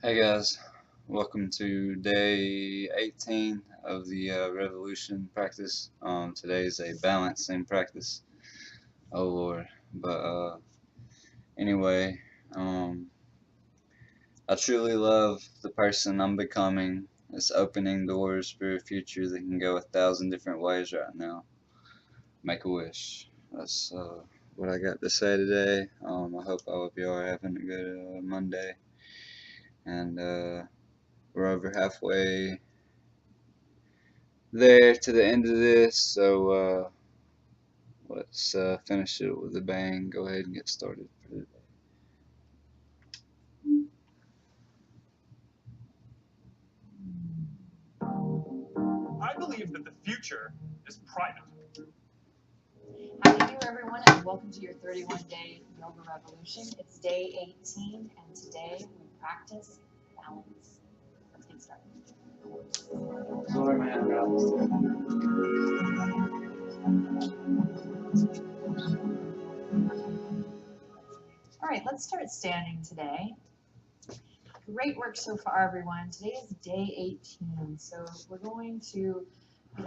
Hey guys, welcome to day 18 of the revolution practice. Today is a balancing practice. Oh Lord. But anyway, um, I truly love the person I'm becoming. It's opening doors for a future that can go 1,000 different ways right now. Make a wish. That's what I got to say today. I hope all of you are having a good Monday. And we're over halfway there to the end of this, so let's finish it with a bang. Go ahead and get started for today. I believe that the future is private. Happy New Year, everyone, and welcome to your 31-day yoga revolution. It's day 18, and today we practice balance. Let's get started. Sorry, man. All right, let's start standing today. Great work so far, everyone. Today is day 18, so we're going to,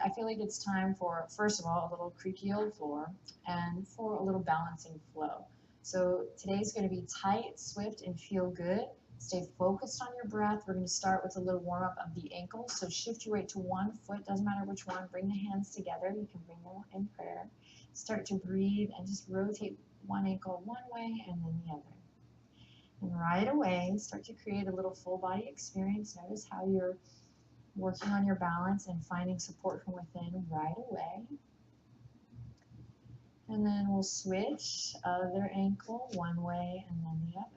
I feel like it's time for, first of all, a little creaky old floor and for a little balancing flow. So today's going to be tight, swift, and feel good. Stay focused on your breath. We're going to start with a little warm up of the ankles. So shift your weight to one foot, doesn't matter which one. Bring the hands together. You can bring them in prayer. Start to breathe and just rotate one ankle one way and then the other. And right away, start to create a little full body experience. Notice how you're working on your balance and finding support from within right away. And then we'll switch other ankle one way and then the other.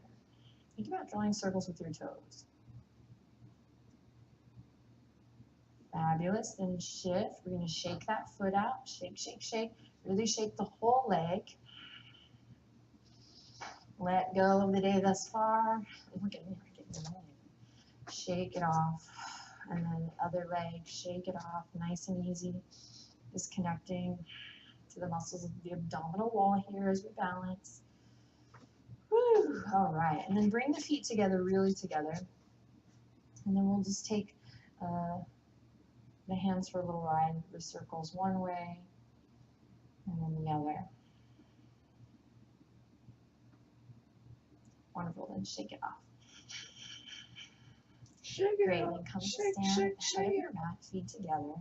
Think about drawing circles with your toes. Fabulous. Then shift. We're going to shake that foot out. Shake, shake, shake. Really shake the whole leg. Let go of the day thus far. Look at me. Shake it off. And then other leg, shake it off. Nice and easy. Just connecting to the muscles of the abdominal wall here as we balance. Woo. All right. And then bring the feet together, really together. And then we'll just take the hands for a little ride with circles one way and then the other. Wonderful. Then shake it off. Great. Then come to stand ahead of your mat, feet together.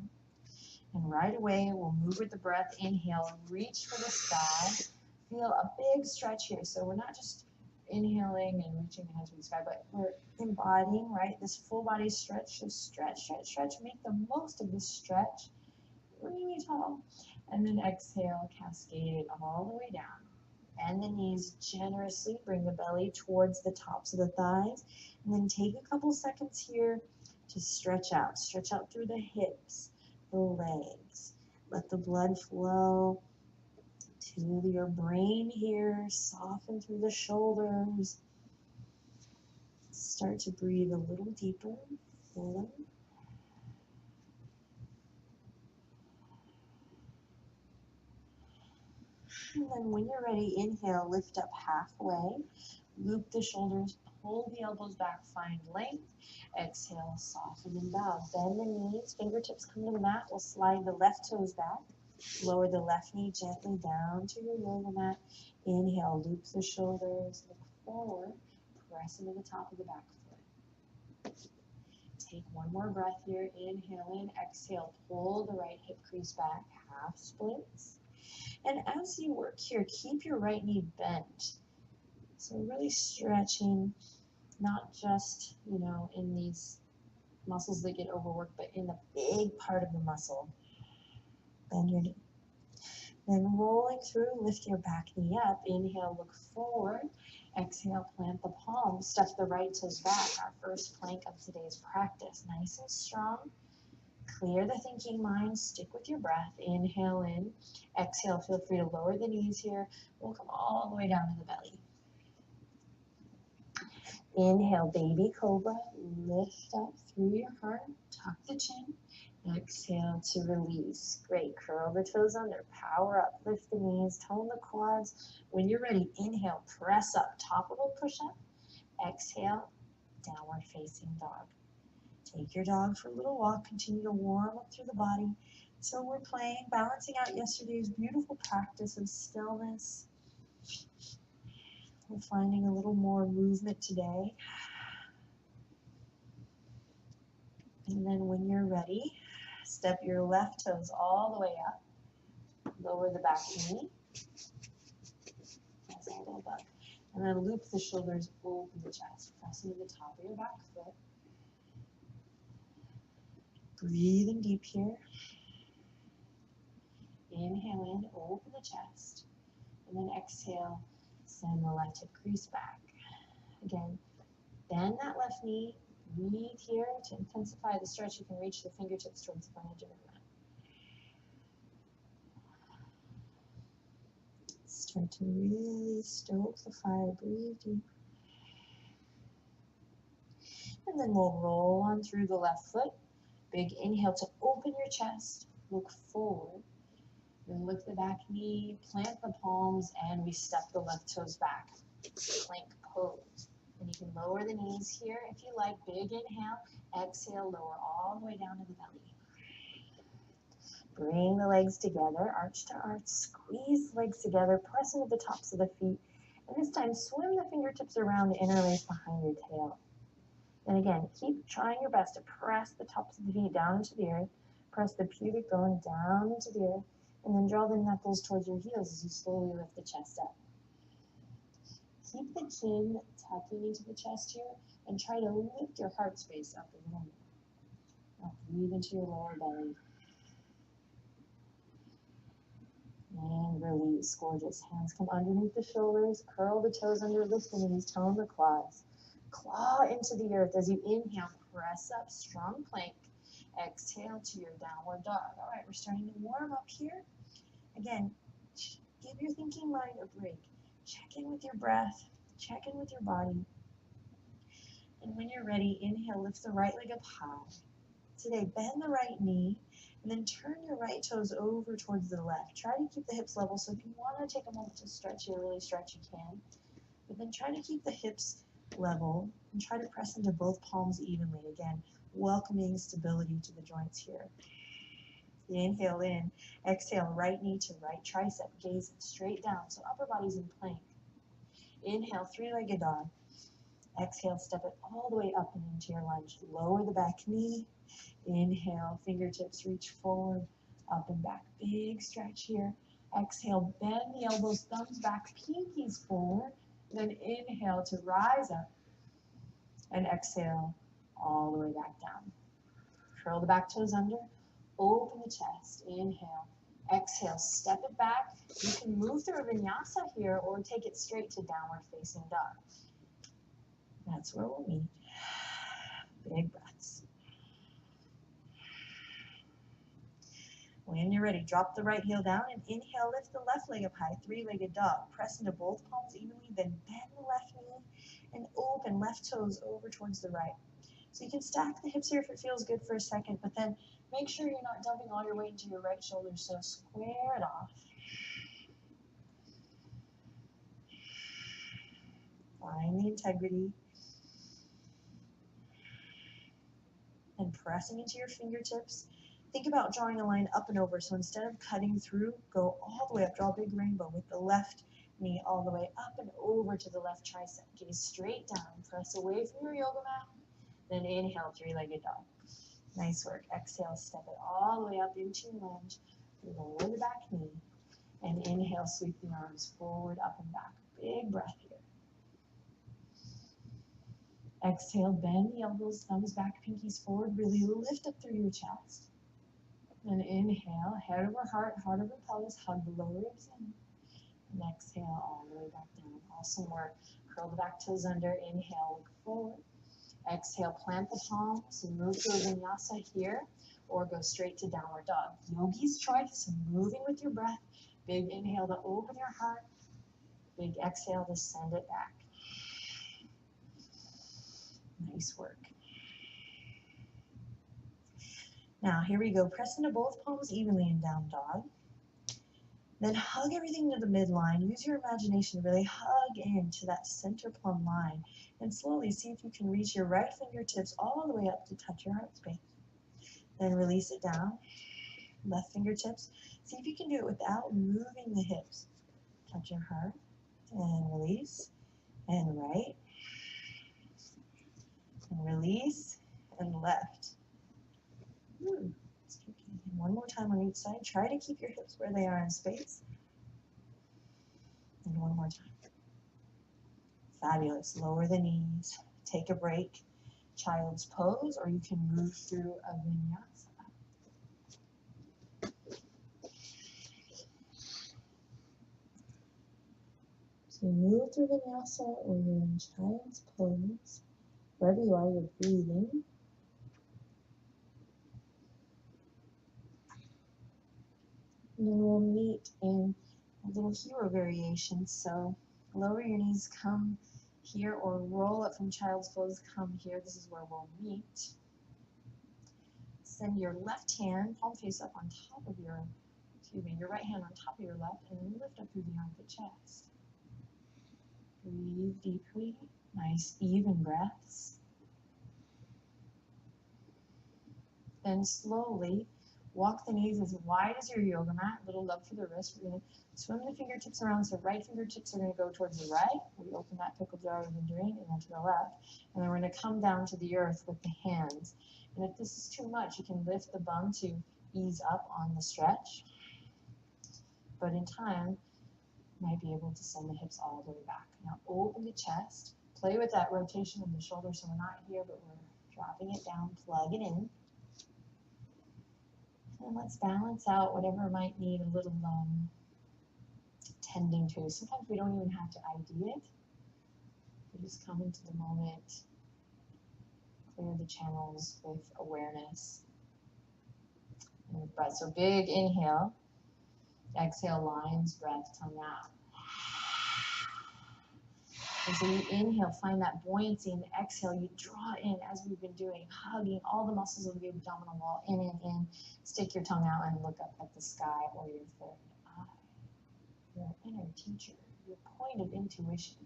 And right away, we'll move with the breath. Inhale, reach for the sky. Feel a big stretch here. So we're not just inhaling and reaching the hands for the sky, but we're embodying, right, this full body stretch. So stretch, stretch, stretch. Make the most of this stretch. Really tall. And then exhale, cascade it all the way down. Bend the knees generously. Bring the belly towards the tops of the thighs. And then take a couple seconds here to stretch out. Stretch out through the hips, the legs. Let the blood flow to your brain here. Soften through the shoulders. Start to breathe a little deeper, fuller. And then when you're ready, inhale, lift up halfway. Loop the shoulders, pull the elbows back, find length. Exhale, soften and bow. Bend the knees, fingertips come to the mat. We'll slide the left toes back. Lower the left knee gently down to your yoga mat. Inhale, loop the shoulders, look forward, press into the top of the back foot. Take one more breath here. Inhale in, exhale, pull the right hip crease back, half splits. And as you work here, keep your right knee bent. So really stretching, not just, in these muscles that get overworked, but in the big part of the muscle. Bend your knee. Then rolling through, lift your back knee up. Inhale, look forward. Exhale, plant the palms. Step the right toes back. Our first plank of today's practice. Nice and strong. Clear the thinking mind. Stick with your breath. Inhale in. Exhale, feel free to lower the knees here. We'll come all the way down to the belly. Inhale, baby cobra. Lift up through your heart. Tuck the chin. Exhale to release. Great. Curl the toes under. Power up. Lift the knees. Tone the quads. When you're ready, inhale. Press up. Top of a push-up. Exhale. downward facing dog. Take your dog for a little walk, continue to warm up through the body. So we're playing, balancing out yesterday's beautiful practice of stillness. We're finding a little more movement today. And then when you're ready, step your left toes all the way up. Lower the back knee. That's a little bug. And then loop the shoulders, open the chest. Press into the top of your back foot. Breathing deep here. Inhale in, open the chest. And then exhale, send the left hip crease back. Again, bend that left knee. Breathe here to intensify the stretch. You can reach the fingertips towards the front edge of your mat. Start to really stoke the fire. Breathe deep. And then we'll roll on through the left foot. Big inhale to open your chest. Look forward. Then lift the back knee, plant the palms, and we step the left toes back. Plank pose. And you can lower the knees here if you like. Big inhale. Exhale, lower all the way down to the belly. Bring the legs together, arch to arch. Squeeze the legs together, press into the tops of the feet. And this time, swim the fingertips around to interlace behind your tail. And again, keep trying your best to press the tops of the feet down into the earth. Press the pubic bone down into the earth. And then draw the knuckles towards your heels as you slowly lift the chest up. Keep the chin tucking into the chest here and try to lift your heart space up a little more. Now breathe into your lower belly. And release. Gorgeous. Hands come underneath the shoulders. Curl the toes under, lift the knees, tone the quads. Claw into the earth as you inhale. Press up, strong plank. Exhale to your downward dog. All right, we're starting to warm up here. Again, give your thinking mind a break. Check in with your breath. Check in with your body. And when you're ready, inhale, lift the right leg up high. Today, bend the right knee, and then turn your right toes over towards the left. Try to keep the hips level, so if you want to take a moment to stretch here, really stretch, you can. But then try to keep the hips level, and try to press into both palms evenly. Again, welcoming stability to the joints here. Inhale in, exhale, right knee to right tricep, gaze straight down, so upper body's in plank. Inhale, three-legged dog. Exhale, step it all the way up and into your lunge. Lower the back knee. Inhale, fingertips reach forward, up and back. Big stretch here. Exhale, bend the elbows, thumbs back, pinkies forward. Then inhale to rise up. And exhale, all the way back down. Curl the back toes under. Open the chest. Inhale. Exhale, step it back. You can move through a vinyasa here or take it straight to downward facing dog. That's where we'll meet. Big breaths. When you're ready, drop the right heel down and inhale, lift the left leg up high, three-legged dog. Press into both palms evenly, then bend the left knee and open left toes over towards the right. So you can stack the hips here if it feels good for a second, but then make sure you're not dumping all your weight into your right shoulder, so square it off. Find the integrity. And pressing into your fingertips. Think about drawing a line up and over, so instead of cutting through, go all the way up, draw a big rainbow with the left knee all the way up and over to the left tricep. Gaze straight down, press away from your yoga mat, then inhale, three-legged dog. Nice work. Exhale, step it all the way up into your lunge, lower the back knee, and inhale, sweep the arms forward, up and back. Big breath here. Exhale, bend the elbows, thumbs back, pinkies forward, really lift up through your chest. Then inhale, head over heart, heart over pelvis, hug the lower ribs in. And exhale, all the way back down. Awesome work. Curl the back toes under, inhale, look forward. Exhale, plant the palms and move to a vinyasa here, or go straight to downward dog. Yogi's choice, moving with your breath. Big inhale to open your heart. Big exhale to send it back. Nice work. Now, here we go. Press into both palms evenly in down dog. Then hug everything to the midline. Use your imagination to really hug into that center plumb line. And slowly see if you can reach your right fingertips all the way up to touch your heart space. Then release it down. Left fingertips. See if you can do it without moving the hips. Touch your heart and release. And right. And release. And left. It's tricky. And one more time on each side. Try to keep your hips where they are in space. And one more time. Fabulous. Lower the knees. Take a break. Child's pose, or you can move through a vinyasa. So you move through vinyasa, or you're in child's pose. Wherever you are, you're breathing. And then we'll meet in a little hero variation. So lower your knees, come here, or roll up from child's pose, come here. This is where we'll meet. Send your left hand, palm face up on top of your, your right hand on top of your left, and then lift up through the armpit chest. Breathe deeply, nice even breaths. Then slowly walk the knees as wide as your yoga mat, little love for the wrist. We're going to swim the fingertips around, so right fingertips are going to go towards the right. We open that pickle jar with the drain, and then to the left. And then we're going to come down to the earth with the hands. And if this is too much, you can lift the bum to ease up on the stretch. But in time, you might be able to send the hips all the way back. Now open the chest. Play with that rotation of the shoulder, so we're not here, but we're dropping it down, plug it in. And let's balance out whatever might need a little tending to. Sometimes we don't even have to ID it. We just come into the moment, clear the channels with awareness and with breath. So big inhale, exhale, lion's breath, tongue out. And so you inhale, find that buoyancy, and exhale, you draw in as we've been doing, hugging all the muscles of the abdominal wall, in and in. Stick your tongue out and look up at the sky or your third eye. Your inner teacher, your point of intuition.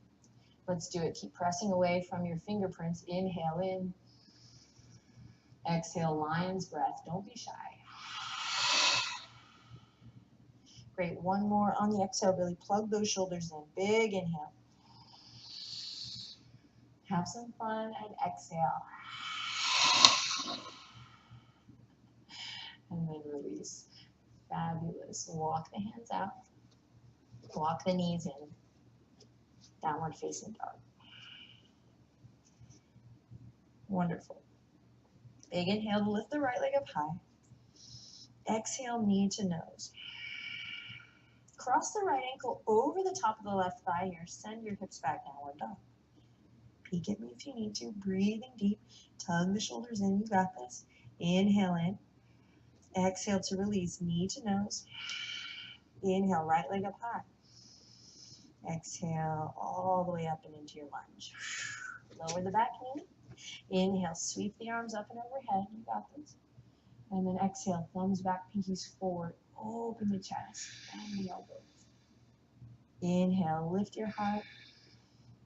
Let's do it. Keep pressing away from your fingerprints. Inhale in. Exhale, lion's breath. Don't be shy. Great. One more on the exhale. Really plug those shoulders in. Big inhale. Have some fun and exhale. And then release. Fabulous. Walk the hands out. Walk the knees in. Downward facing dog. Wonderful. Big inhale to lift the right leg up high. Exhale, knee to nose. Cross the right ankle over the top of the left thigh here. Send your hips back, downward dog. Peek at me if you need to. Breathing deep. Tug the shoulders in. You got this. Inhale in. Exhale to release. Knee to nose. Inhale, right leg up high. Exhale all the way up and into your lunge. Lower the back knee. Inhale, sweep the arms up and overhead. You got this. And then exhale, thumbs back, pinkies forward. Open the chest, bend the elbows. Inhale, lift your heart.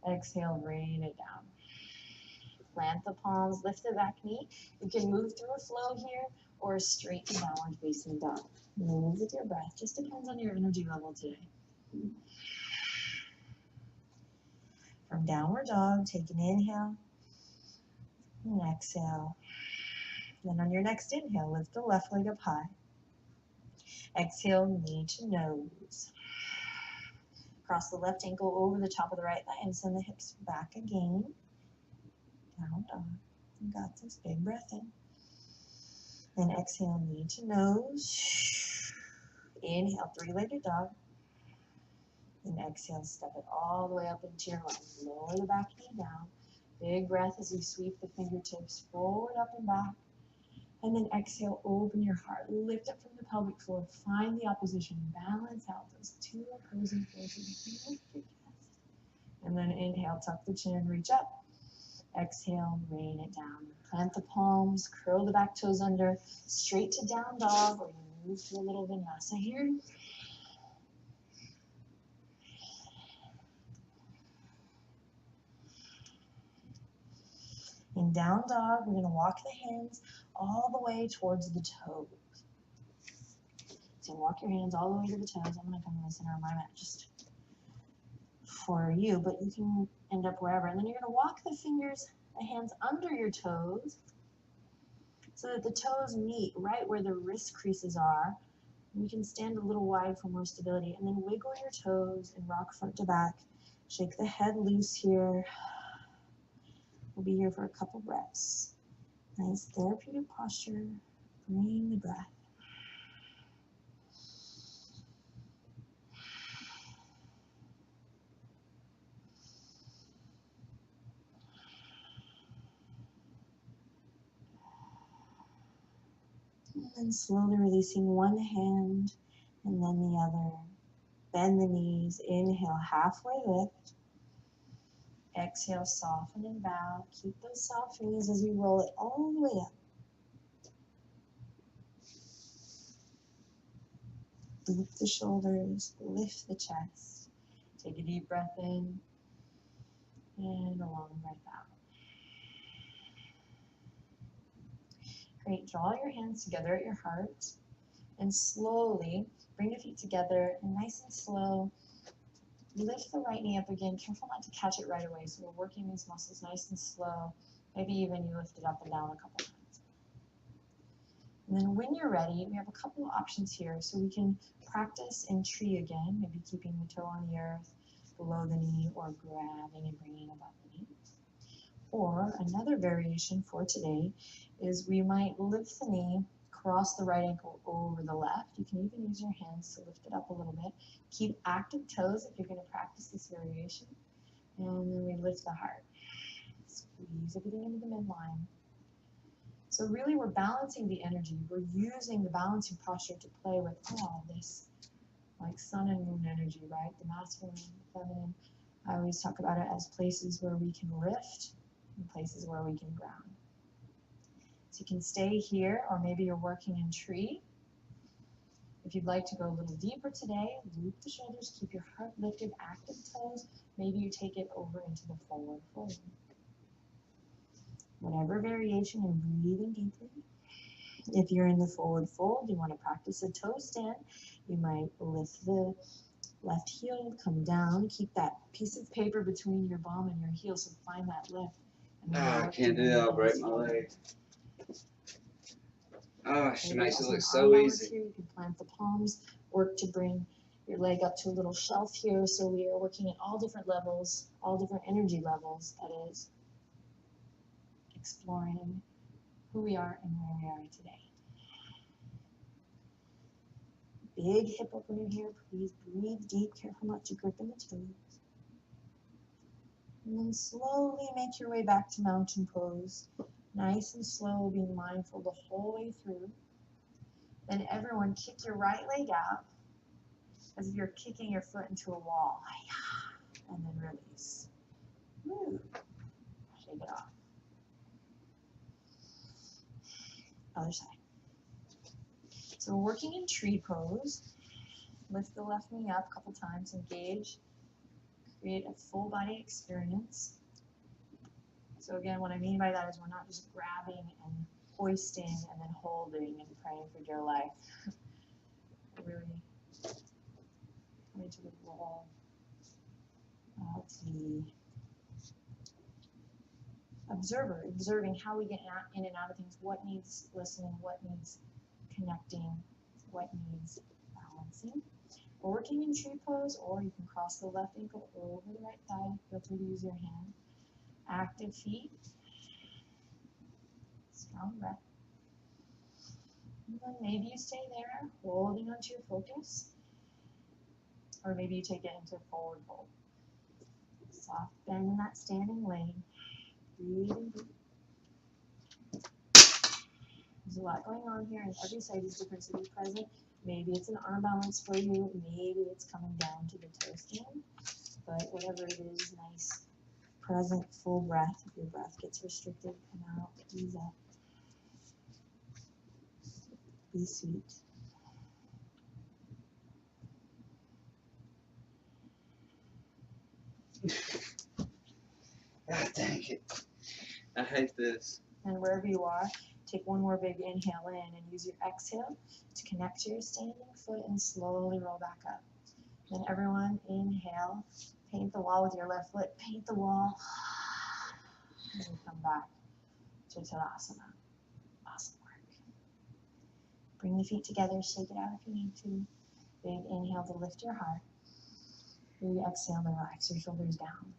Exhale, rain it down. Plant the palms, lift the back knee. You can move through a flow here or straight to downward facing dog. Move with your breath. Just depends on your energy level today. From downward dog, take an inhale and exhale. Then on your next inhale, lift the left leg up high. Exhale, knee to nose. Cross the left ankle over the top of the right thigh and send the hips back again. Down dog. You got this. Big breath in. Then exhale, knee to nose. Inhale, three-legged dog. And exhale, step it all the way up into your lunge. Lower the back knee down. Big breath as you sweep the fingertips forward, up and back. And then exhale, open your heart. Lift up from the pelvic floor. Find the opposition. Balance out those two opposing forces. Lift your chest. And then inhale, tuck the chin, reach up. Exhale, rain it down. Plant the palms, curl the back toes under, straight to down dog, or you move to a little vinyasa here. In down dog, we're going to walk the hands all the way towards the toes. So walk your hands all the way to the toes. I'm going to come in the center of my mat just for you, but you can end up wherever. And then you're going to walk the hands under your toes so that the toes meet right where the wrist creases are. And you can stand a little wide for more stability. And then wiggle your toes and rock front to back. Shake the head loose here. We'll be here for a couple breaths. Nice therapeutic posture. Bring the breath. And then slowly releasing one hand and then the other. Bend the knees. Inhale, halfway lift. Exhale, soften and bow. Keep those soft knees as we roll it all the way up. Loop the shoulders, lift the chest. Take a deep breath in and a long breath out. Great. Draw your hands together at your heart and slowly bring your feet together and nice and slow. Lift the right knee up again. Careful not to catch it right away. So we're working these muscles nice and slow. Maybe even you lift it up and down a couple times. And then when you're ready, we have a couple of options here. So we can practice in tree again, maybe keeping the toe on the earth below the knee or grabbing and bringing above the knee. Or another variation for today is we might lift the knee, cross the right ankle over the left. You can even use your hands to lift it up a little bit. Keep active toes if you're going to practice this variation. And then we lift the heart. Squeeze everything into the midline. So really we're balancing the energy. We're using the balancing posture to play with all this like sun and moon energy, right? The masculine, the feminine. I always talk about it as places where we can lift and places where we can ground. So you can stay here, or maybe you're working in tree. If you'd like to go a little deeper today, loop the shoulders, keep your heart lifted, active toes. Maybe you take it over into the forward fold. Whatever variation, and breathing deeply. If you're in the forward fold, you want to practice a toe stand. You might lift the left heel, come down, keep that piece of paper between your bum and your heel, so find that lift. And I can't do that, I'll break my leg. Oh, she makes it look so easy. Here. You can plant the palms, work to bring your leg up to a little shelf here, so we are working at all different levels, all different energy levels, that is, exploring who we are and where we are today. Big hip opener here. Please breathe deep. Careful not to grip in the toes. And then slowly make your way back to mountain pose. Nice and slow, being mindful the whole way through. Then everyone kick your right leg out as if you're kicking your foot into a wall. And then release. Woo. Shake it off. Other side. So we're working in tree pose. Lift the left knee up a couple times, engage, create a full body experience. So again, what I mean by that is we're not just grabbing and hoisting and then holding and praying for dear life. We're really coming to the role of the observer, observing how we get in and out of things, what needs listening, what needs connecting, what needs balancing. We're working in tree pose, or you can cross the left ankle over the right thigh. Feel free to use your hand. Active feet. Strong breath. And then maybe you stay there, holding onto your focus. Or maybe you take it into forward fold. Soft bend in that standing leg. Breathing deep. There's a lot going on here, and every side is different, so be present. Maybe it's an arm balance for you. Maybe it's coming down to the toe stand. But whatever it is, nice, present, full breath. If your breath gets restricted, come out, ease up. Be sweet. Ah, dang it. I hate this. And wherever you are, take one more big inhale in and use your exhale to connect to your standing foot and slowly roll back up. Then everyone inhale, paint the wall with your left foot, paint the wall, and then come back to Tadasana. Awesome work. Bring the feet together, shake it out if you need to. Big inhale to lift your heart. Big exhale to relax your shoulders down.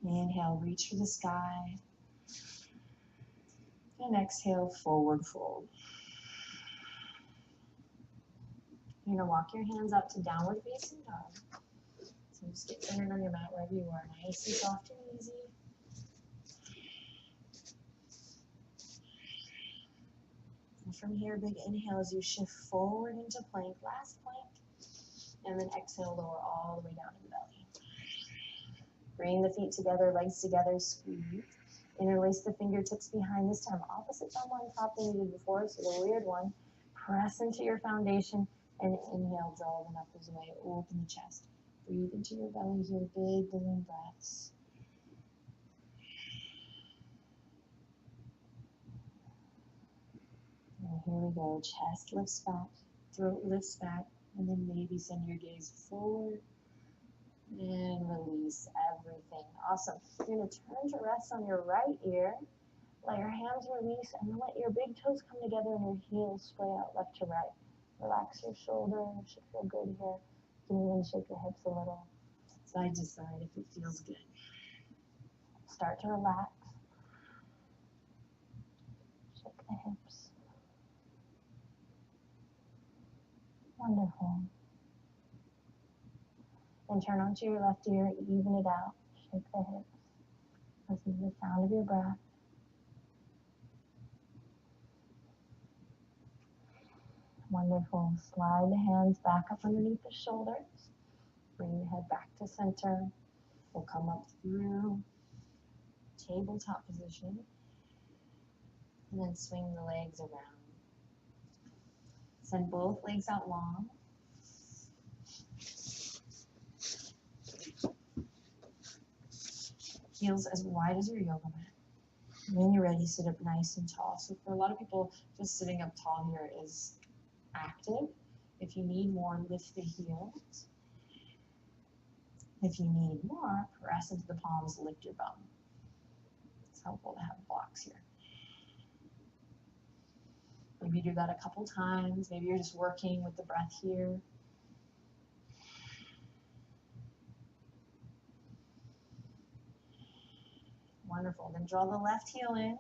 Inhale, reach for the sky. And exhale, forward fold. You're going to walk your hands up to downward facing dog. So just get centered on your mat wherever you are. Nice and soft and easy. And from here, big inhale as you shift forward into plank, last plank. And then exhale, lower all the way down to the belly. Bring the feet together, legs together, squeeze. Interlace the fingertips behind, this time opposite thumb on top than you did before, so the weird one. Press into your foundation and inhale, draw the knuckles away, open the chest. Breathe into your belly here, big balloon breaths. And here we go, chest lifts back, throat lifts back, and then maybe send your gaze forward and release everything. Awesome. You're going to turn to rest on your right ear. Let your hands release and then let your big toes come together and your heels spread out left to right. Relax your shoulders. Should feel good here. You can even shake your hips a little. Side to side if it feels good. Start to relax. Shake the hips. Wonderful. Then turn onto your left ear, even it out. Shake the hips. Listen to the sound of your breath. Wonderful. Slide the hands back up underneath the shoulders. Bring your head back to center. We'll come up through tabletop position. And then swing the legs around. Send both legs out long. Heels as wide as your yoga mat. When you're ready, sit up nice and tall. So for a lot of people, just sitting up tall here is active. If you need more, lift the heels. If you need more, press into the palms, lift your bum. It's helpful to have blocks here. Maybe do that a couple times. Maybe you're just working with the breath here. Wonderful. Then draw the left heel in.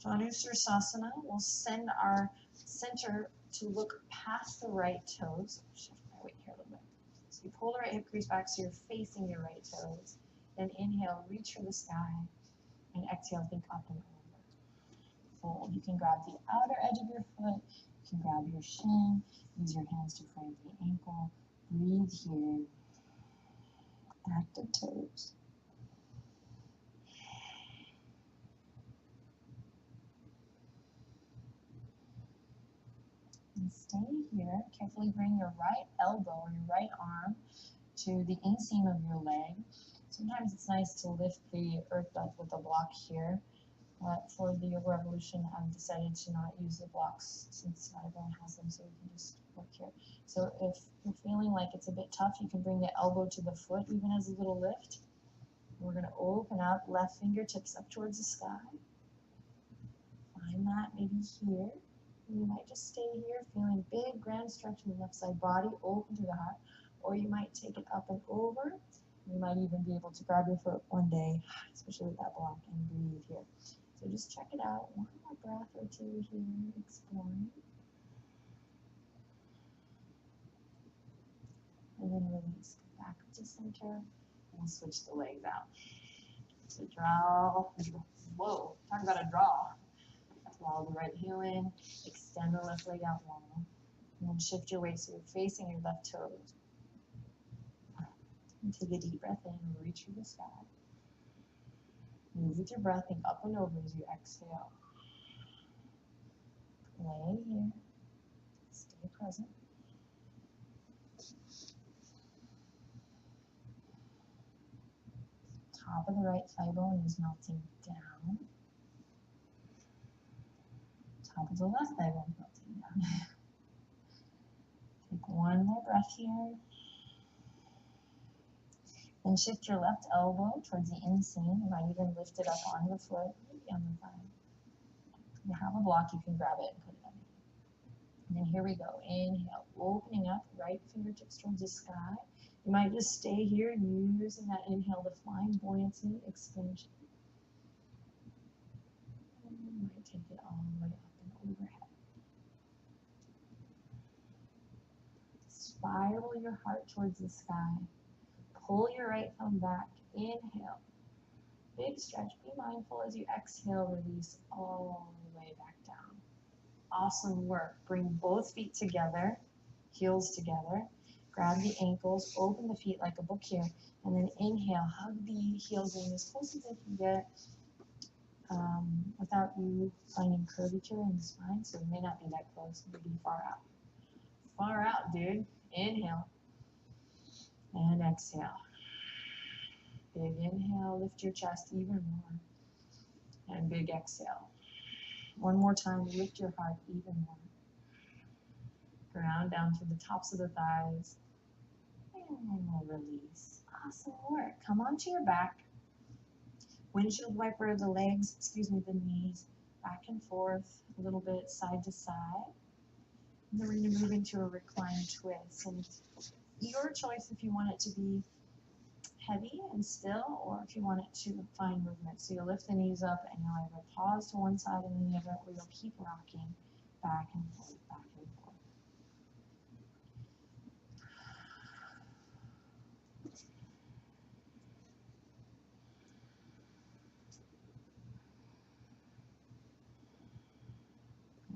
Janusirsasana. We'll send our center to look past the right toes. Shift my weight here a little bit. So you pull the right hip crease back so you're facing your right toes. Then inhale, reach for the sky. And exhale, think up and over. Fold. You can grab the outer edge of your foot. You can grab your shin. Use your hands to frame the ankle. Breathe here. Active toes. And stay here. Carefully bring your right elbow or your right arm to the inseam of your leg. Sometimes it's nice to lift the earth belt with a block here. For the Yoga Revolution, I've decided to not use the blocks since not everyone has them, so you can just work here. So if you're feeling like it's a bit tough, you can bring the elbow to the foot, even as a little lift. We're going to open up, left fingertips up towards the sky. Find that maybe here. You might just stay here, feeling big, grand stretch in the left side body, open to the heart. Or you might take it up and over. You might even be able to grab your foot one day, especially with that block, and breathe here. So just check it out. One more breath or two here, exploring. And then release. Come back to center. And switch the legs out. So draw. Whoa, talk about a draw. Follow the right heel in. Extend the left leg out long. And then shift your weight so you're facing your left toes. And take a deep breath in and reach for the sky. Move with your breath, think up and over as you exhale. Lay here. Stay present. Top of the right thigh bone is melting down. Top of the left thigh bone is melting down. Take one more breath here. Then shift your left elbow towards the inseam. You might even lift it up on the foot, maybe on the thigh. If you have a block, you can grab it and put it underneath. And then here we go. Inhale, opening up, right fingertips towards the sky. You might just stay here using that inhale to find buoyancy, expansion. And you might take it all the way up and overhead. Spiral your heart towards the sky. Pull your right thumb back. Inhale. Big stretch. Be mindful as you exhale, release all the way back down. Awesome work. Bring both feet together, heels together. Grab the ankles, open the feet like a book here, and then inhale, hug the heels in as close as they can get without you finding curvature in the spine, so it may not be that close, maybe far out. Far out, dude. Inhale and exhale. Big inhale, lift your chest even more, and big exhale. One more time, lift your heart even more. Ground down through the tops of the thighs. And release. Awesome work. Come onto your back. Windshield wiper the legs, the knees, back and forth, a little bit side to side. And then we're going to move into a reclined twist. And your choice if you want it to be heavy and still, or if you want it to find movement. So you'll lift the knees up and you'll either pause to one side and then the other, or you'll keep rocking back and forth, back and forth.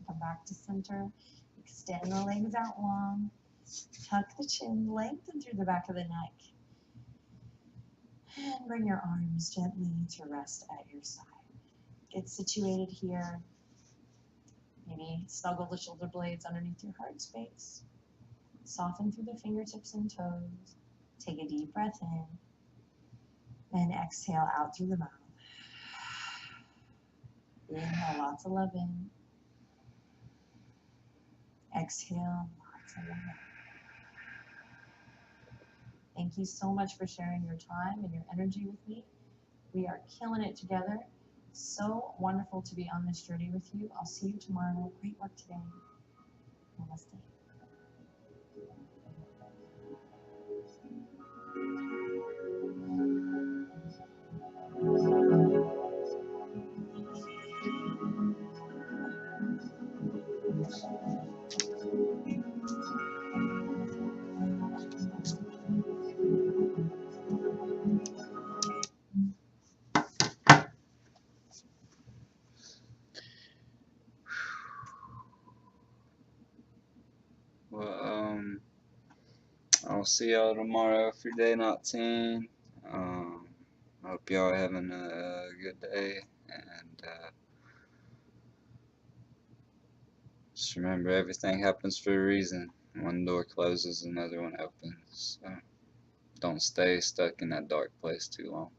Come back to center. Extend the legs out long. Tuck the chin, lengthen through the back of the neck. And bring your arms gently to rest at your side. Get situated here. Maybe snuggle the shoulder blades underneath your heart space. Soften through the fingertips and toes. Take a deep breath in. And exhale out through the mouth. Inhale lots of love in. Exhale lots of love out. Thank you so much for sharing your time and your energy with me. We are killing it together. So wonderful to be on this journey with you. I'll see you tomorrow. Great work today. Namaste. Well, I'll see y'all tomorrow for day 19. Hope y'all having a good day, and just remember, everything happens for a reason. One door closes, another one opens. So don't stay stuck in that dark place too long.